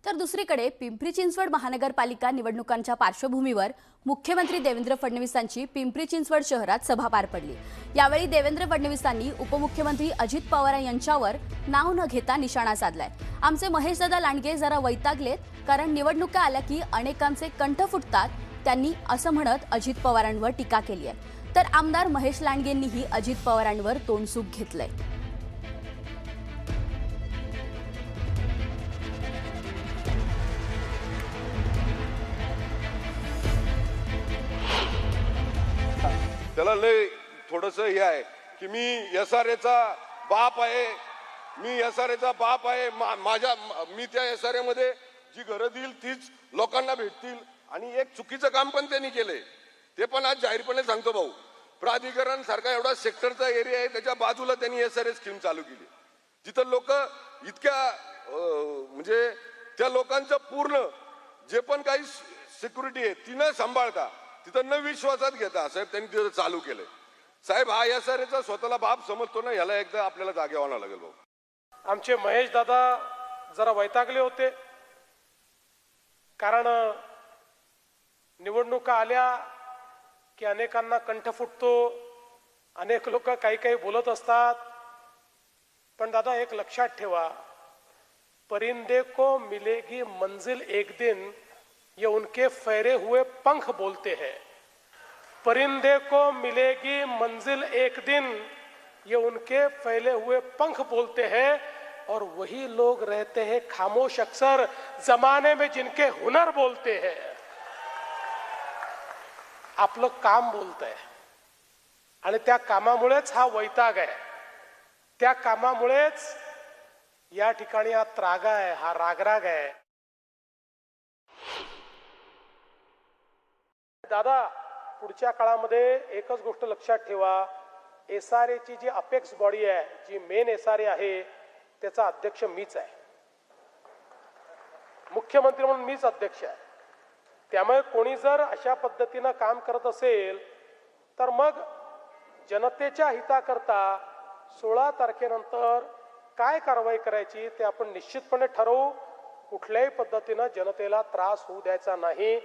तर दुसरीकडे पिंपरी चिंचवड महानगरपालिका निवडणुकांच्या पार्श्वभूमीवर मुख्यमंत्री देवेंद्र फडणवीसांची पिंपरी चिंचवड शहरात सभा पार पडली। यावेळी देवेंद्र फडणवीसांनी उपमुख्यमंत्री अजित पवार यांच्यावर नाव न घेता निशाणा साधलाय। आमचे महेशदादा लांडगे जरा वैतागलेत, कारण निवडणुका आल्या की अनेकांचे कंठ फुटतात, त्यांनी असं म्हणत अजित पवारांवर टीका केली आहे। तर आमदार महेश लांडगेंनीही अजित पवारांवर तोंडसूक घेतलंय। त्याला लय थोडस हे आहे की मी एसआरएचा बाप आहे, मी एसआरएचा बाप आहे, मी त्या एसआरए मध्ये जी घरं देईल तीच लोकांना भेटतील। आणि एक चुकीचं काम पण त्यांनी केलंय, ते पण आज जाहीरपणे सांगतो भाऊ। प्राधिकरण सारखा एवढा सेक्टरचा एरिया आहे, त्याच्या बाजूला त्यांनी एसआरए स्कीम चालू केली, जिथं लोक इतक्या म्हणजे त्या लोकांचं पूर्ण जे पण काही सिक्युरिटी आहे ती न सांभाळता, तिथं न विश्वासात घेता साहेब त्यांनी तिथं चालू केलंय। साहेब हा एसआरएचा स्वतःला बाप समजतो ना, ह्याला एकदा आपल्याला जागे व्हावं लागेल भाऊ। आमचे महेश दादा जरा वैतागले होते, कारण निवडणुका आल्या की अनेकांना कंठ फुटतो, अनेक लोक काही काही बोलत असतात। पण दादा एक लक्षात ठेवा, परिंदे को मिलेगी मंजिल एक दिन, ये उनके फैरे हुए पंख बोलते हैं। परिंदे को मिलेगी मंजिल एक दिन, ये उनके फैले हुए पंख बोलते हैं, और वही लोग रहते हैं खामोश अक्सर जमाने में जिनके हुनर बोलते हैं। आपलं काम बोलतंय आणि त्या कामामुळेच हा वैताग आहे, त्या कामामुळेच या ठिकाणी हा त्रागा आहे, हा रागराग आहे। दादा पुढच्या काळामध्ये एकच गोष्ट लक्षात ठेवा, एसआरए ची जी अपेक्स बॉडी आहे, जी मेन एसआरए आहे, त्याचा अध्यक्ष मीच आहे, मुख्यमंत्री म्हणून मीच अध्यक्ष आहे। त्यामुळे कोणी जर अशा पद्धतीनं काम करत असेल तर मग जनतेच्या हिताकरता 16 तारखेनंतर काय कारवाई करायची ते आपण निश्चितपणे ठरवू। कुठल्याही पद्धतीनं जनतेला त्रास होऊ द्यायचा नाही।